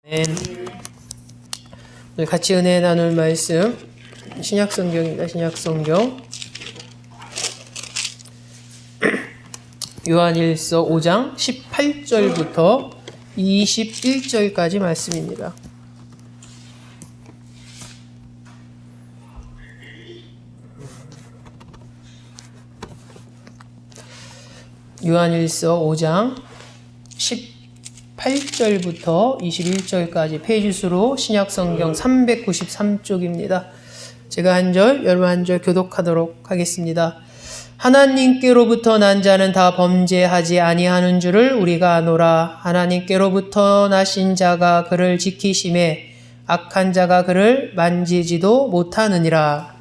오늘 같이 은혜 나눌 말씀 신약성경입니다. 신약성경 요한일서 5장 18절부터 21절까지 말씀입니다. 요한일서 5장 18절부터 21절까지 페이지 수로 신약성경 393쪽입니다. 제가 한 절, 여러분 한 절 교독하도록 하겠습니다. 하나님께로부터 난 자는 다 범죄하지 아니하는 줄을 우리가 아노라. 하나님께로부터 나신 자가 그를 지키심에 악한 자가 그를 만지지도 못하느니라.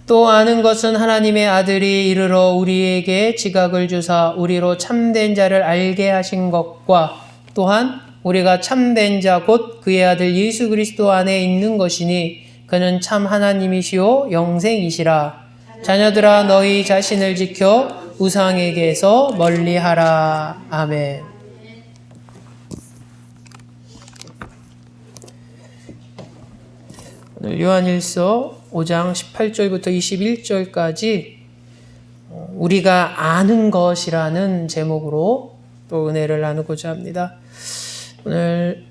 또 아는 것은 하나님의 아들이 이르러 우리에게 지각을 주사 우리로 참된 자를 알게 하신 것과 또한 우리가 참된 자 곧 그의 아들 예수 그리스도 안에 있는 것이니 그는 참 하나님이시요 영생이시라. 자녀들아 너희 자신을 지켜 우상에게서 멀리하라. 아멘. 오늘 요한일서 5장 18절부터 21절까지 우리가 아는 것이라는 제목으로 또 은혜를 나누고자 합니다. 오늘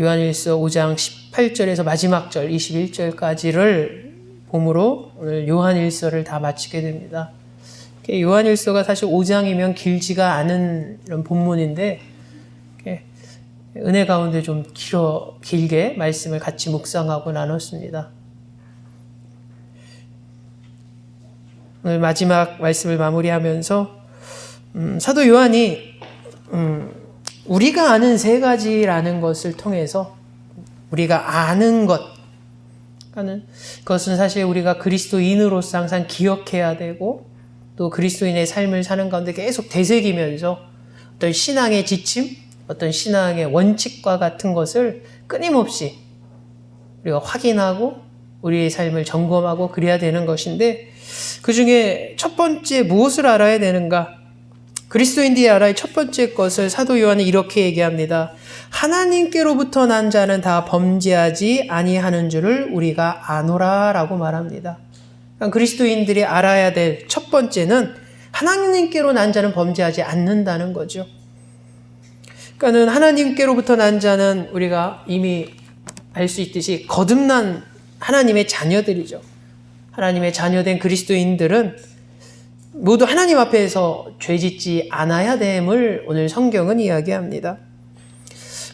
요한일서 5장 18절에서 마지막 절 21절까지를 봄으로 오늘 요한일서를 다 마치게 됩니다. 요한일서가 사실 5장이면 길지가 않은 이런 본문인데 은혜 가운데 좀 길게 말씀을 같이 묵상하고 나눴습니다. 오늘 마지막 말씀을 마무리하면서 사도 요한이 우리가 아는 세 가지라는 것을 통해서 우리가 아는 그것은 사실 우리가 그리스도인으로서 항상 기억해야 되고 또 그리스도인의 삶을 사는 가운데 계속 되새기면서 어떤 신앙의 지침, 어떤 신앙의 원칙과 같은 것을 끊임없이 우리가 확인하고 우리의 삶을 점검하고 그래야 되는 것인데 그 중에 첫 번째 무엇을 알아야 되는가? 그리스도인들이 알아야 첫 번째 것을 사도 요한은 이렇게 얘기합니다. 하나님께로부터 난 자는 다 범죄하지 아니하는 줄을 우리가 아노라 라고 말합니다. 그러니까 그리스도인들이 알아야 될 첫 번째는 하나님께로 난 자는 범죄하지 않는다는 거죠. 그러니까는 하나님께로부터 난 자는 우리가 이미 알 수 있듯이 거듭난 하나님의 자녀들이죠. 하나님의 자녀된 그리스도인들은 모두 하나님 앞에서 죄짓지 않아야 됨을 오늘 성경은 이야기합니다.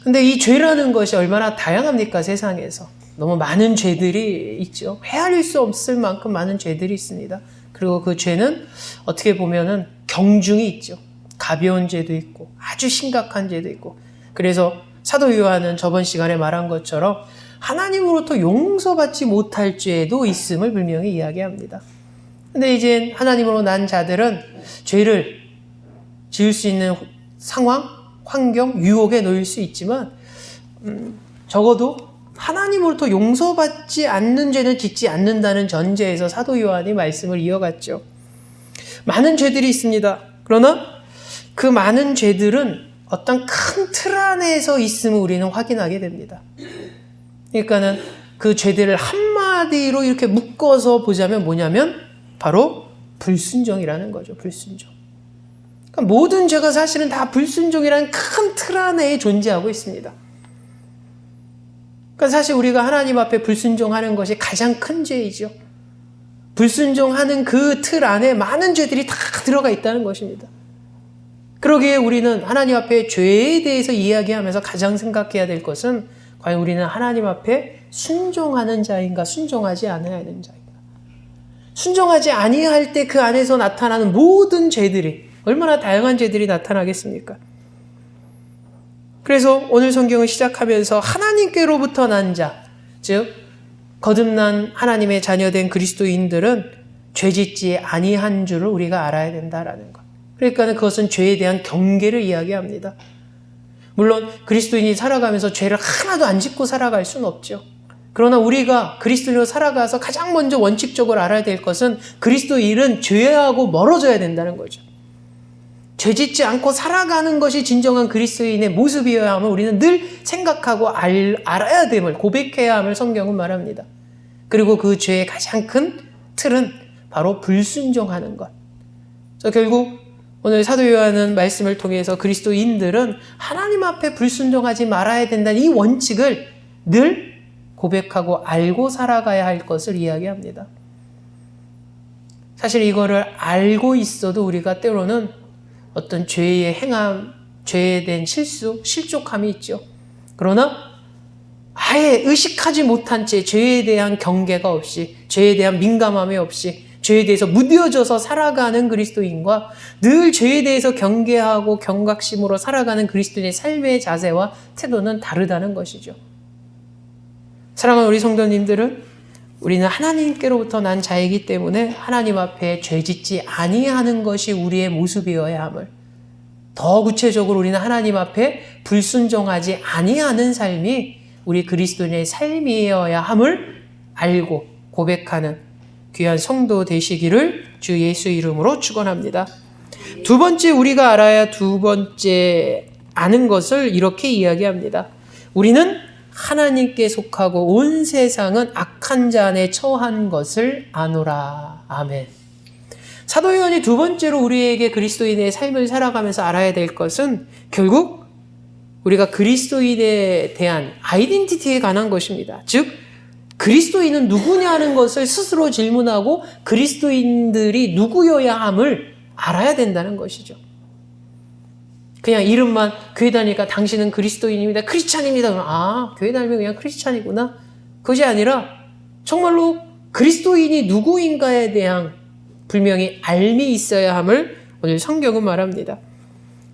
근데 이 죄라는 것이 얼마나 다양합니까, 세상에서. 너무 많은 죄들이 있죠. 헤아릴 수 없을 만큼 많은 죄들이 있습니다. 그리고 그 죄는 어떻게 보면은 경중이 있죠. 가벼운 죄도 있고 아주 심각한 죄도 있고. 그래서 사도 요한은 저번 시간에 말한 것처럼 하나님으로부터 용서받지 못할 죄도 있음을 분명히 이야기합니다. 근데 이제 하나님으로 난 자들은 죄를 지을 수 있는 상황, 환경, 유혹에 놓일 수 있지만 적어도 하나님으로부터 용서받지 않는 죄는 짓지 않는다는 전제에서 사도 요한이 말씀을 이어갔죠. 많은 죄들이 있습니다. 그러나 그 많은 죄들은 어떤 큰 틀 안에서 있음을 우리는 확인하게 됩니다. 그러니까는 그 죄들을 한마디로 이렇게 묶어서 보자면 뭐냐면 바로 불순종이라는 거죠. 불순종. 그러니까 모든 죄가 사실은 다 불순종이라는 큰 틀 안에 존재하고 있습니다. 그러니까 사실 우리가 하나님 앞에 불순종하는 것이 가장 큰 죄이죠. 불순종하는 그 틀 안에 많은 죄들이 다 들어가 있다는 것입니다. 그러기에 우리는 하나님 앞에 죄에 대해서 이야기하면서 가장 생각해야 될 것은 과연 우리는 하나님 앞에 순종하는 자인가 순종하지 않아야 하는 자인가. 순종하지 아니할 때 그 안에서 나타나는 모든 죄들이 얼마나 다양한 죄들이 나타나겠습니까? 그래서 오늘 성경을 시작하면서 하나님께로부터 난 자, 즉 거듭난 하나님의 자녀된 그리스도인들은 죄짓지 아니한 줄을 우리가 알아야 된다라는 것. 그러니까 그것은 죄에 대한 경계를 이야기합니다. 물론 그리스도인이 살아가면서 죄를 하나도 안 짓고 살아갈 수는 없죠. 그러나 우리가 그리스도인으로 살아가서 가장 먼저 원칙적으로 알아야 될 것은 그리스도인은 죄하고 멀어져야 된다는 거죠. 죄 짓지 않고 살아가는 것이 진정한 그리스도인의 모습이어야 함을 우리는 늘 생각하고 알아야 됨을, 고백해야 함을 성경은 말합니다. 그리고 그 죄의 가장 큰 틀은 바로 불순종하는 것. 그래서 결국 오늘 사도 요한은 말씀을 통해서 그리스도인들은 하나님 앞에 불순종하지 말아야 된다는 이 원칙을 늘 고백하고 알고 살아가야 할 것을 이야기합니다. 사실 이거를 알고 있어도 우리가 때로는 어떤 죄의 행함, 죄에 대한 실수, 실족함이 있죠. 그러나 아예 의식하지 못한 채 죄에 대한 경계가 없이, 죄에 대한 민감함이 없이, 죄에 대해서 무뎌져서 살아가는 그리스도인과 늘 죄에 대해서 경계하고 경각심으로 살아가는 그리스도인의 삶의 자세와 태도는 다르다는 것이죠. 사랑하는 우리 성도님들은 우리는 하나님께로부터 난 자이기 때문에 하나님 앞에 죄짓지 아니하는 것이 우리의 모습이어야 함을, 더 구체적으로 우리는 하나님 앞에 불순종하지 아니하는 삶이 우리 그리스도인의 삶이어야 함을 알고 고백하는 귀한 성도 되시기를 주 예수 이름으로 축원합니다. 두 번째, 우리가 알아야 두 번째 아는 것을 이렇게 이야기합니다. 우리는 하나님께 속하고 온 세상은 악한 자 안에 처한 것을 아노라. 아멘. 사도 요한이 두 번째로 우리에게 그리스도인의 삶을 살아가면서 알아야 될 것은 결국 우리가 그리스도인에 대한 아이덴티티에 관한 것입니다. 즉 그리스도인은 누구냐는 것을 스스로 질문하고 그리스도인들이 누구여야 함을 알아야 된다는 것이죠. 그냥 이름만 교회 다니니까 당신은 그리스도인입니다, 크리스찬입니다. 그러면 아, 교회 다니면 그냥 크리스찬이구나. 그것이 아니라 정말로 그리스도인이 누구인가에 대한 분명히 알미 있어야 함을 오늘 성경은 말합니다.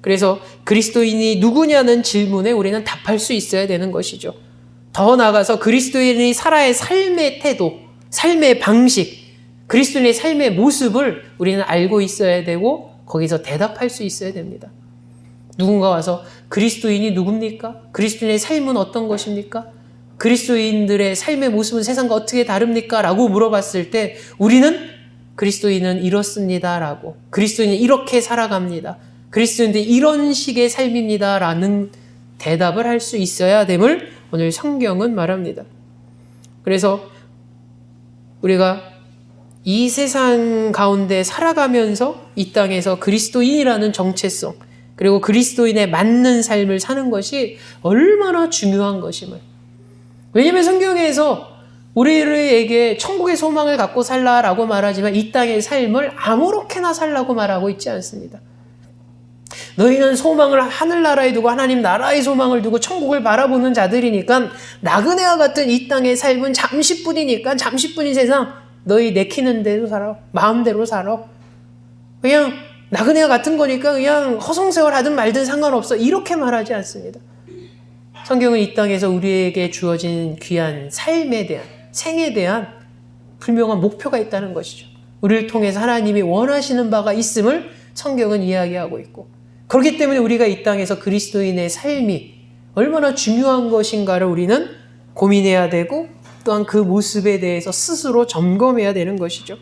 그래서 그리스도인이 누구냐는 질문에 우리는 답할 수 있어야 되는 것이죠. 더 나아가서 그리스도인이 살아야 삶의 태도, 삶의 방식, 그리스도인의 삶의 모습을 우리는 알고 있어야 되고 거기서 대답할 수 있어야 됩니다. 누군가 와서 그리스도인이 누굽니까? 그리스도인의 삶은 어떤 것입니까? 그리스도인들의 삶의 모습은 세상과 어떻게 다릅니까? 라고 물어봤을 때 우리는 그리스도인은 이렇습니다 라고, 그리스도인은 이렇게 살아갑니다, 그리스도인들이 이런 식의 삶입니다 라는 대답을 할 수 있어야 됨을 오늘 성경은 말합니다. 그래서 우리가 이 세상 가운데 살아가면서 이 땅에서 그리스도인이라는 정체성, 그리고 그리스도인에 맞는 삶을 사는 것이 얼마나 중요한 것임을. 왜냐하면 성경에서 우리에게 천국의 소망을 갖고 살라라고 말하지만 이 땅의 삶을 아무렇게나 살라고 말하고 있지 않습니다. 너희는 소망을 하늘나라에 두고 하나님 나라의 소망을 두고 천국을 바라보는 자들이니까 나그네와 같은 이 땅의 삶은 잠시뿐이니까 잠시뿐인 세상 너희 내키는 대로 살아, 마음대로 살아. 그냥 나그네와 같은 거니까 그냥 허송세월 하든 말든 상관없어, 이렇게 말하지 않습니다. 성경은 이 땅에서 우리에게 주어진 귀한 삶에 대한, 생에 대한 분명한 목표가 있다는 것이죠. 우리를 통해서 하나님이 원하시는 바가 있음을 성경은 이야기하고 있고, 그렇기 때문에 우리가 이 땅에서 그리스도인의 삶이 얼마나 중요한 것인가를 우리는 고민해야 되고 또한 그 모습에 대해서 스스로 점검해야 되는 것이죠.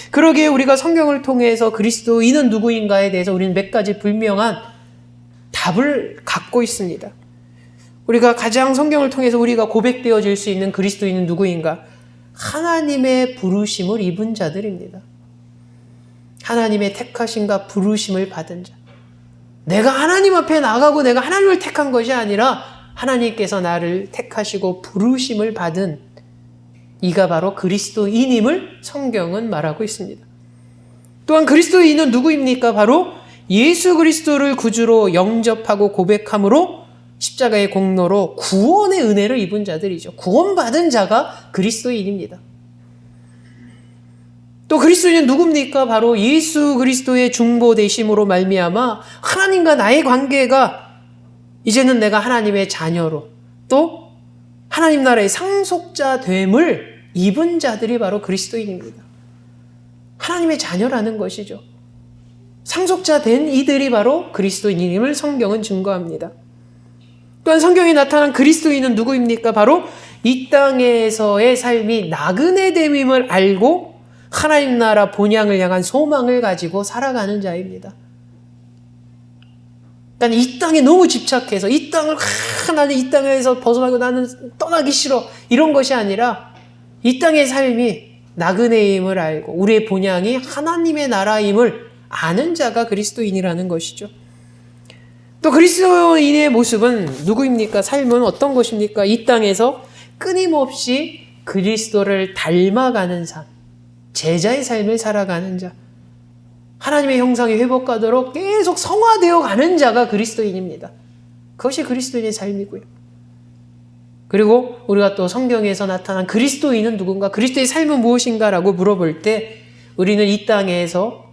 그러기에 우리가 성경을 통해서 그리스도인은 누구인가에 대해서 우리는 몇 가지 분명한 답을 갖고 있습니다. 우리가 가장 성경을 통해서 우리가 고백되어질 수 있는 그리스도인은 누구인가? 하나님의 부르심을 입은 자들입니다. 하나님의 택하심과 부르심을 받은 자. 내가 하나님 앞에 나가고 내가 하나님을 택한 것이 아니라 하나님께서 나를 택하시고 부르심을 받은 이가 바로 그리스도인임을 성경은 말하고 있습니다. 또한 그리스도인은 누구입니까? 바로 예수 그리스도를 구주로 영접하고 고백함으로 십자가의 공로로 구원의 은혜를 입은 자들이죠. 구원받은 자가 그리스도인입니다. 또 그리스도인은 누굽니까? 바로 예수 그리스도의 중보되심으로 말미암아 하나님과 나의 관계가 이제는 내가 하나님의 자녀로 또 하나님 나라의 상속자 됨을 입은 자들이 바로 그리스도인입니다. 하나님의 자녀라는 것이죠. 상속자 된 이들이 바로 그리스도인임을 성경은 증거합니다. 또한 성경에 나타난 그리스도인은 누구입니까? 바로 이 땅에서의 삶이 나그네 됨임을 알고 하나님 나라 본향을 향한 소망을 가지고 살아가는 자입니다. 나는 이 땅에 너무 집착해서 이 땅을 나는 이 땅에서 벗어나고 나는 떠나기 싫어 이런 것이 아니라 이 땅의 삶이 나그네임을 알고 우리의 본향이 하나님의 나라임을 아는 자가 그리스도인이라는 것이죠. 또 그리스도인의 모습은 누구입니까? 삶은 어떤 것입니까? 이 땅에서 끊임없이 그리스도를 닮아가는 삶, 제자의 삶을 살아가는 자, 하나님의 형상이 회복하도록 계속 성화되어 가는 자가 그리스도인입니다. 그것이 그리스도인의 삶이고요. 그리고 우리가 또 성경에서 나타난 그리스도인은 누군가, 그리스도의 삶은 무엇인가라고 물어볼 때 우리는 이 땅에서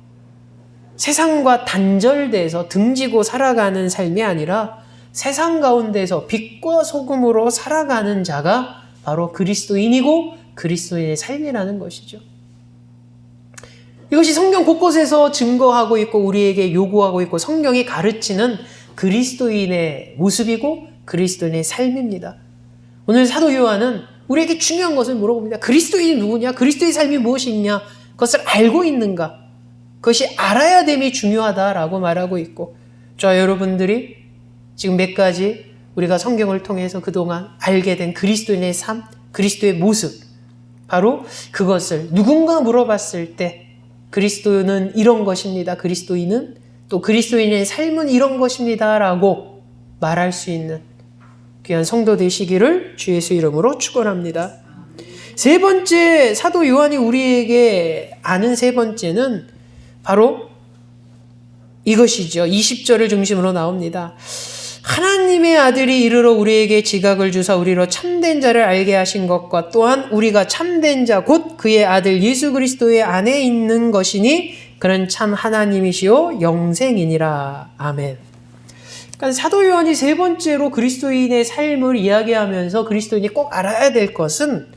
세상과 단절돼서 등지고 살아가는 삶이 아니라 세상 가운데서 빛과 소금으로 살아가는 자가 바로 그리스도인이고 그리스도인의 삶이라는 것이죠. 이것이 성경 곳곳에서 증거하고 있고 우리에게 요구하고 있고 성경이 가르치는 그리스도인의 모습이고 그리스도인의 삶입니다. 오늘 사도 요한은 우리에게 중요한 것을 물어봅니다. 그리스도인이 누구냐? 그리스도의 삶이 무엇이냐? 그것을 알고 있는가? 그것이 알아야 됨이 중요하다라고 말하고 있고, 저와 여러분들이 지금 몇 가지 우리가 성경을 통해서 그동안 알게 된 그리스도인의 삶, 그리스도의 모습, 바로 그것을 누군가 물어봤을 때 그리스도는 이런 것입니다. 그리스도인은 또 그리스도인의 삶은 이런 것입니다. 라고 말할 수 있는 귀한 성도 되시기를 주 예수 이름으로 축원합니다. 세 번째, 사도 요한이 우리에게 아는 세 번째는 바로 이것이죠. 20절을 중심으로 나옵니다. 하나님의 아들이 이르러 우리에게 지각을 주사 우리로 참된 자를 알게 하신 것과 또한 우리가 참된 자 곧 그의 아들 예수 그리스도의 안에 있는 것이니 그는 참 하나님이시요 영생이니라. 아멘. 그러니까 사도 요한이 세 번째로 그리스도인의 삶을 이야기하면서 그리스도인이 꼭 알아야 될 것은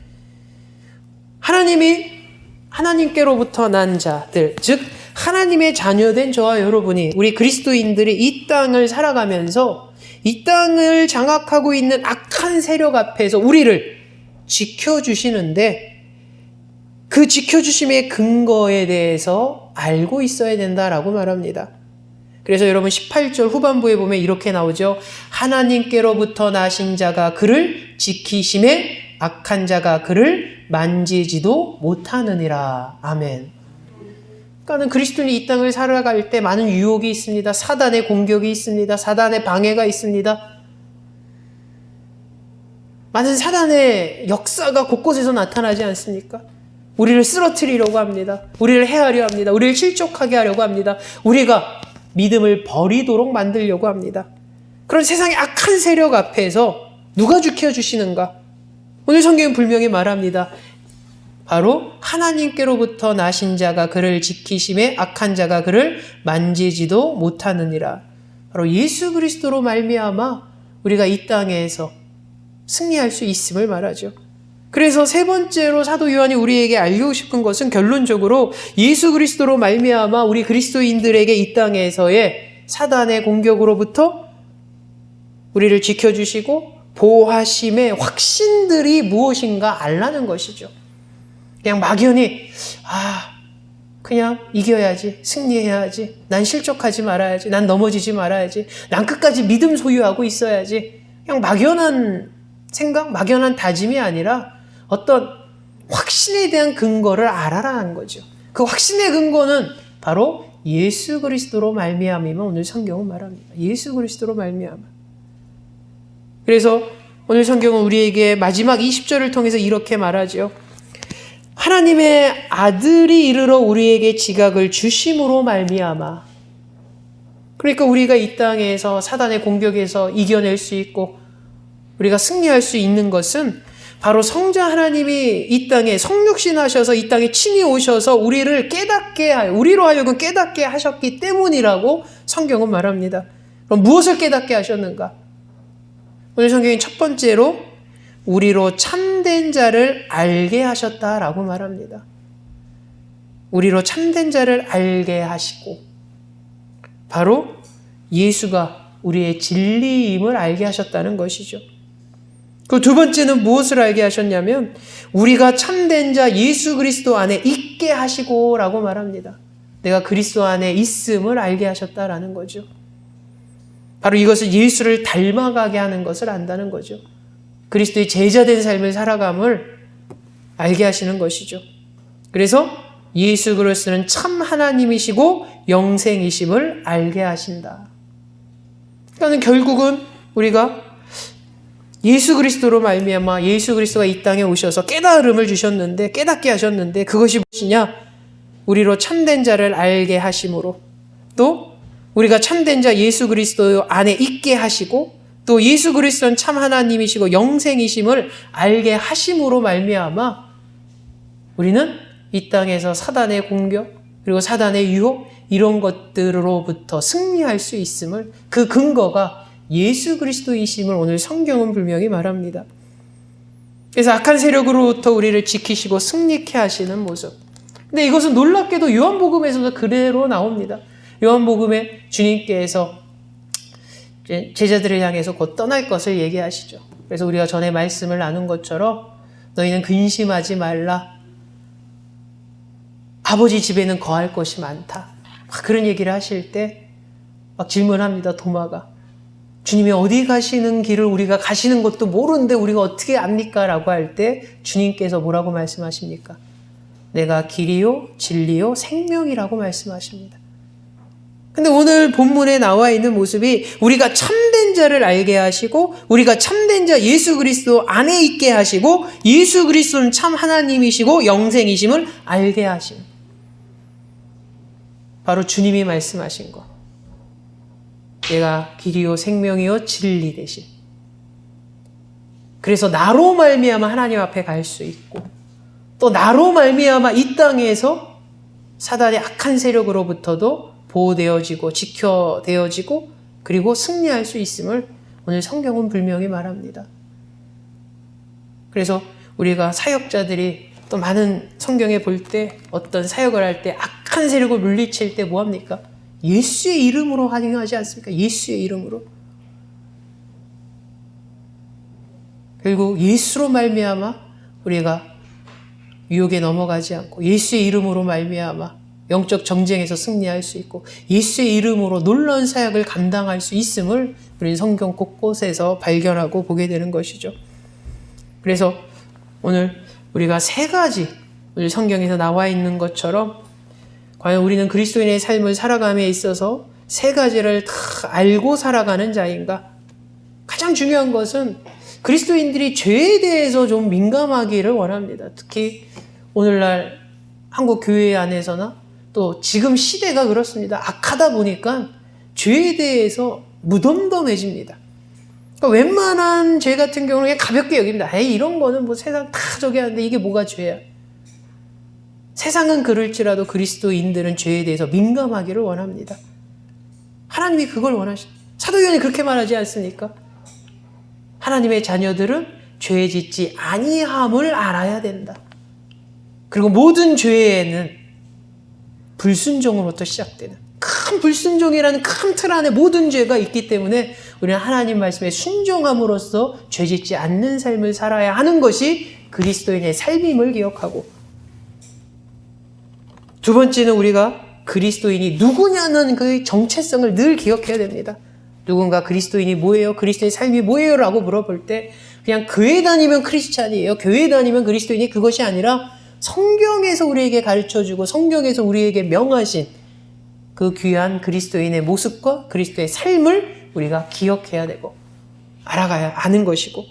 하나님께로부터 난 자들, 즉 하나님의 자녀된 저와 여러분이, 우리 그리스도인들이 이 땅을 살아가면서 이 땅을 장악하고 있는 악한 세력 앞에서 우리를 지켜주시는데 그 지켜주심의 근거에 대해서 알고 있어야 된다라고 말합니다. 그래서 여러분 18절 후반부에 보면 이렇게 나오죠. 하나님께로부터 나신 자가 그를 지키심에 악한 자가 그를 만지지도 못하느니라. 아멘. 그러니까 그리스도인이 이 땅을 살아갈 때 많은 유혹이 있습니다. 사단의 공격이 있습니다. 사단의 방해가 있습니다. 많은 사단의 역사가 곳곳에서 나타나지 않습니까? 우리를 쓰러뜨리려고 합니다. 우리를 해하려 합니다. 우리를 실족하게 하려고 합니다. 우리가 믿음을 버리도록 만들려고 합니다. 그런 세상의 악한 세력 앞에서 누가 지켜주시는가? 오늘 성경은 분명히 말합니다. 바로 하나님께로부터 나신 자가 그를 지키심에 악한 자가 그를 만지지도 못하느니라. 바로 예수 그리스도로 말미암아 우리가 이 땅에서 승리할 수 있음을 말하죠. 그래서 세 번째로 사도 요한이 우리에게 알리고 싶은 것은 결론적으로 예수 그리스도로 말미암아 우리 그리스도인들에게 이 땅에서의 사단의 공격으로부터 우리를 지켜주시고 보호하심의 확신들이 무엇인가 알라는 것이죠. 그냥 막연히 그냥 이겨야지, 승리해야지, 난 실족하지 말아야지, 난 넘어지지 말아야지, 난 끝까지 믿음 소유하고 있어야지, 그냥 막연한 생각, 막연한 다짐이 아니라 어떤 확신에 대한 근거를 알아라는 거죠. 그 확신의 근거는 바로 예수 그리스도로 말미암이면 오늘 성경은 말합니다. 예수 그리스도로 말미암아. 그래서 오늘 성경은 우리에게 마지막 20절을 통해서 이렇게 말하죠. 하나님의 아들이 이르러 우리에게 지각을 주심으로 말미암아. 그러니까 우리가 이 땅에서 사단의 공격에서 이겨낼 수 있고 우리가 승리할 수 있는 것은 바로 성자 하나님이 이 땅에 성육신하셔서 이 땅에 친히 오셔서 우리를 우리로 하여금 깨닫게 하셨기 때문이라고 성경은 말합니다. 그럼 무엇을 깨닫게 하셨는가? 오늘 성경이 첫 번째로 우리로 참된 자를 알게 하셨다라고 말합니다. 우리로 참된 자를 알게 하시고 바로 예수가 우리의 진리임을 알게 하셨다는 것이죠. 그 두 번째는 무엇을 알게 하셨냐면 우리가 참된 자 예수 그리스도 안에 있게 하시고 라고 말합니다. 내가 그리스도 안에 있음을 알게 하셨다라는 거죠. 바로 이것을 예수를 닮아가게 하는 것을 안다는 거죠. 그리스도의 제자된 삶을 살아감을 알게 하시는 것이죠. 그래서 예수 그리스도는 참 하나님이시고 영생이심을 알게 하신다. 그러니까 결국은 우리가 예수 그리스도로 말미암아 예수 그리스도가 이 땅에 오셔서 깨달음을 주셨는데 깨닫게 하셨는데 그것이 무엇이냐? 우리로 참된 자를 알게 하심으로 또 우리가 참된 자 예수 그리스도 안에 있게 하시고 또 예수 그리스도는 참 하나님이시고 영생이심을 알게 하심으로 말미암아 우리는 이 땅에서 사단의 공격 그리고 사단의 유혹 이런 것들로부터 승리할 수 있음을 그 근거가 예수 그리스도이심을 오늘 성경은 분명히 말합니다. 그래서 악한 세력으로부터 우리를 지키시고 승리케 하시는 모습. 근데 이것은 놀랍게도 요한복음에서도 그대로 나옵니다. 요한복음에 주님께서 제자들을 향해서 곧 떠날 것을 얘기하시죠. 그래서 우리가 전에 말씀을 나눈 것처럼 너희는 근심하지 말라. 아버지 집에는 거할 것이 많다. 막 그런 얘기를 하실 때 막 질문합니다. 도마가. 주님이 어디 가시는 길을 우리가 가시는 것도 모르는데 우리가 어떻게 압니까? 라고 할 때 주님께서 뭐라고 말씀하십니까? 내가 길이요 진리요 생명이라고 말씀하십니다. 근데 오늘 본문에 나와 있는 모습이 우리가 참된 자를 알게 하시고 우리가 참된 자 예수 그리스도 안에 있게 하시고 예수 그리스도는 참 하나님이시고 영생이심을 알게 하심. 바로 주님이 말씀하신 것. 내가 길이요 생명이요 진리 되심. 그래서 나로 말미암아 하나님 앞에 갈 수 있고 또 나로 말미암아 이 땅에서 사단의 악한 세력으로부터도 보호되어지고 지켜되어지고 그리고 승리할 수 있음을 오늘 성경은 분명히 말합니다. 그래서 우리가 사역자들이 또 많은 성경에 볼 때 어떤 사역을 할 때 악한 세력을 물리칠 때 뭐합니까? 예수의 이름으로 하지 않습니까? 예수의 이름으로. 결국 예수로 말미암아 우리가 유혹에 넘어가지 않고 예수의 이름으로 말미암아 영적 정쟁에서 승리할 수 있고 예수의 이름으로 놀라운 사역을 감당할 수 있음을 우리는 성경 곳곳에서 발견하고 보게 되는 것이죠. 그래서 오늘 우리가 세 가지 오늘 성경에서 나와 있는 것처럼 과연 우리는 그리스도인의 삶을 살아감에 있어서 세 가지를 다 알고 살아가는 자인가? 가장 중요한 것은 그리스도인들이 죄에 대해서 좀 민감하기를 원합니다. 특히 오늘날 한국 교회 안에서나 또 지금 시대가 그렇습니다. 악하다 보니까 죄에 대해서 무덤덤해집니다. 그러니까 웬만한 죄 같은 경우는 그냥 가볍게 여깁니다. 에이, 이런 거는 뭐 세상 다 저기 하는데 이게 뭐가 죄야? 세상은 그럴지라도 그리스도인들은 죄에 대해서 민감하기를 원합니다. 하나님이 그걸 원하십니다. 사도 요한이 그렇게 말하지 않습니까? 하나님의 자녀들은 죄 짓지 아니함을 알아야 된다. 그리고 모든 죄에는 불순종으로부터 시작되는 큰 불순종이라는 큰 틀 안에 모든 죄가 있기 때문에 우리는 하나님 말씀에 순종함으로써 죄 짓지 않는 삶을 살아야 하는 것이 그리스도인의 삶임을 기억하고 두 번째는 우리가 그리스도인이 누구냐는 그 정체성을 늘 기억해야 됩니다. 누군가 그리스도인이 뭐예요? 그리스도의 삶이 뭐예요? 라고 물어볼 때 그냥 교회 다니면 크리스찬이에요. 교회 다니면 그리스도인이 그것이 아니라 성경에서 우리에게 가르쳐주고 성경에서 우리에게 명하신 그 귀한 그리스도인의 모습과 그리스도의 삶을 우리가 기억해야 되고 알아가야 아는 것이고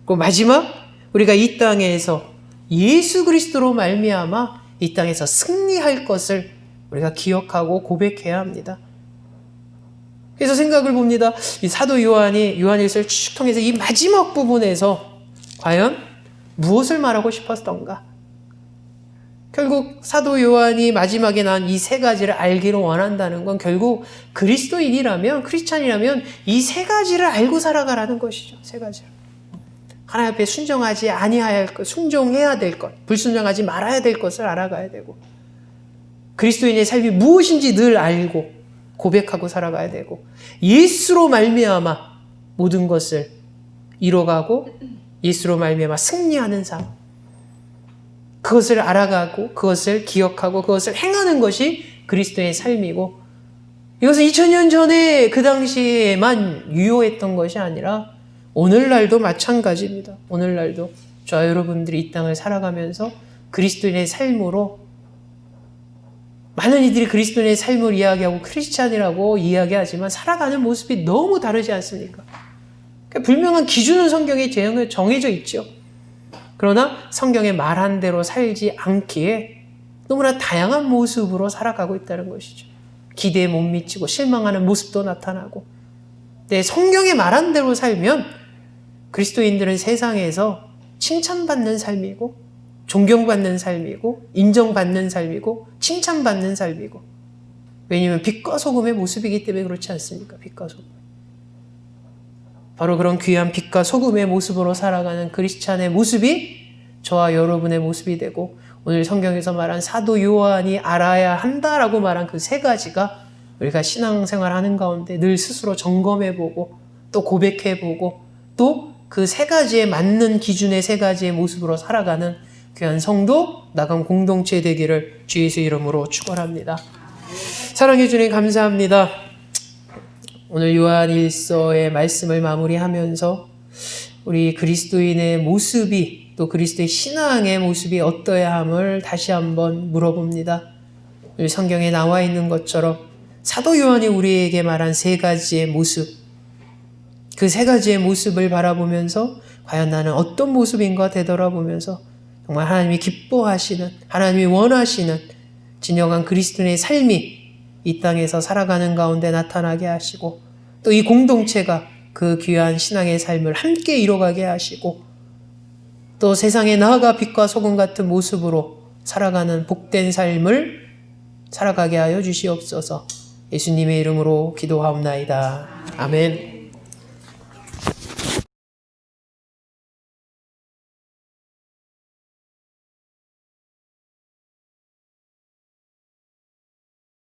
그리고 마지막 우리가 이 땅에서 예수 그리스도로 말미암아 이 땅에서 승리할 것을 우리가 기억하고 고백해야 합니다. 그래서 생각을 봅니다. 이 사도 요한이 요한일서를 쭉 통해서 이 마지막 부분에서 과연 무엇을 말하고 싶었던가? 결국 사도 요한이 마지막에 난 이 세 가지를 알기를 원한다는 건 결국 그리스도인이라면 크리스찬이라면 이 세 가지를 알고 살아가라는 것이죠. 세 가지를. 하나님 앞에 순종하지 아니해야 할 것, 순종해야 될 것, 불순종하지 말아야 될 것을 알아가야 되고 그리스도인의 삶이 무엇인지 늘 알고 고백하고 살아가야 되고 예수로 말미암아 모든 것을 이뤄가고 예수로 말미암아 승리하는 삶. 그것을 알아가고 그것을 기억하고 그것을 행하는 것이 그리스도의 삶이고, 이것은 2000년 전에 그 당시에만 유효했던 것이 아니라 오늘날도 마찬가지입니다. 오늘날도 저와 여러분들이 이 땅을 살아가면서 그리스도인의 삶으로, 많은 이들이 그리스도인의 삶을 이야기하고 크리스찬이라고 이야기하지만 살아가는 모습이 너무 다르지 않습니까? 그러니까 분명한 기준은 성경에 정해져 있죠. 그러나 성경에 말한 대로 살지 않기에 너무나 다양한 모습으로 살아가고 있다는 것이죠. 기대에 못 미치고 실망하는 모습도 나타나고. 근데 성경에 말한 대로 살면 그리스도인들은 세상에서 칭찬받는 삶이고, 존경받는 삶이고, 인정받는 삶이고, 칭찬받는 삶이고. 왜냐하면 빛과 소금의 모습이기 때문에 그렇지 않습니까? 빛과 소금. 바로 그런 귀한 빛과 소금의 모습으로 살아가는 크리스찬의 모습이 저와 여러분의 모습이 되고, 오늘 성경에서 말한 사도 요한이 알아야 한다라고 말한 그 세 가지가 우리가 신앙생활 하는 가운데 늘 스스로 점검해보고 또 고백해보고 또 그 세 가지에 맞는 기준의 세 가지의 모습으로 살아가는 귀한 성도 나감 공동체 되기를 주 예수 이름으로 축원합니다. 사랑해 주님 감사합니다. 오늘 요한 1서의 말씀을 마무리하면서 우리 그리스도인의 모습이, 또 그리스도의 신앙의 모습이 어떠해야 함을 다시 한번 물어봅니다. 우리 성경에 나와 있는 것처럼 사도 요한이 우리에게 말한 세 가지의 모습, 그 세 가지의 모습을 바라보면서 과연 나는 어떤 모습인가 되돌아보면서 정말 하나님이 기뻐하시는, 하나님이 원하시는 진정한 그리스도인의 삶이 이 땅에서 살아가는 가운데 나타나게 하시고, 또 이 공동체가 그 귀한 신앙의 삶을 함께 이뤄가게 하시고, 또 세상에 나아가 빛과 소금 같은 모습으로 살아가는 복된 삶을 살아가게 하여 주시옵소서. 예수님의 이름으로 기도하옵나이다. 아멘.